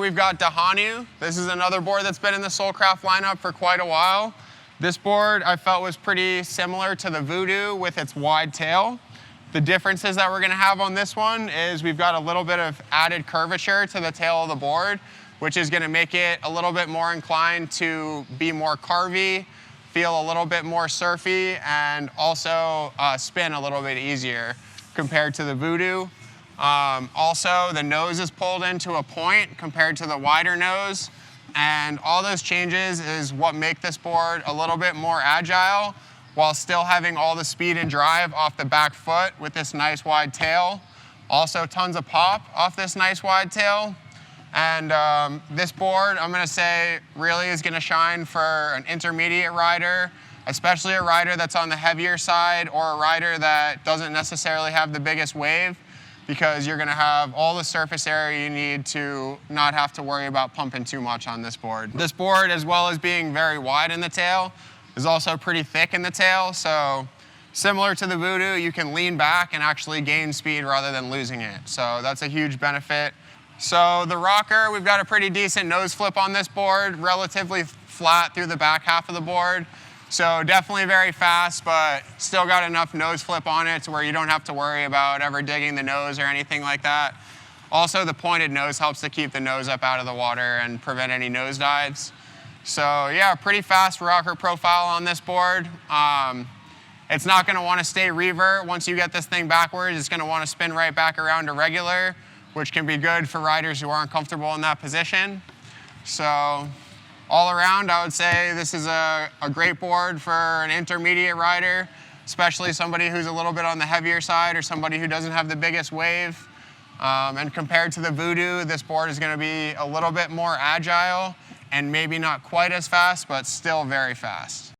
we've got the Honu. This is another board that's been in the Soulcraft lineup for quite a while. This board I felt was pretty similar to the Voodoo with its wide tail. The differences that we're going to have on this one is we've got a little bit of added curvature to the tail of the board, which is going to make it a little bit more inclined to be more carvy, feel a little bit more surfy, and also spin a little bit easier compared to the Voodoo. Also, the nose is pulled into a point compared to the wider nose, and all those changes is what make this board a little bit more agile while still having all the speed and drive off the back foot with this nice wide tail. Also, tons of pop off this nice wide tail. And this board, I'm going to say, really is going to shine for an intermediate rider, especially a rider that's on the heavier side or a rider that doesn't necessarily have the biggest wave, because you're going to have all the surface area you need to not have to worry about pumping too much on this board. This board, as well as being very wide in the tail, is also pretty thick in the tail. So similar to the Voodoo, you can lean back and actually gain speed rather than losing it. So that's a huge benefit. So the rocker, we've got a pretty decent nose flip on this board, relatively flat through the back half of the board. So definitely very fast, but still got enough nose flip on it to where you don't have to worry about ever digging the nose or anything like that. Also, the pointed nose helps to keep the nose up out of the water and prevent any nose dives. So yeah, pretty fast rocker profile on this board. It's not going to want to stay revert. Once you get this thing backwards, it's going to want to spin right back around to regular, which can be good for riders who aren't comfortable in that position. So all around, I would say this is a great board for an intermediate rider, especially somebody who's a little bit on the heavier side or somebody who doesn't have the biggest wave. And compared to the Voodoo, this board is going to be a little bit more agile and maybe not quite as fast, but still very fast.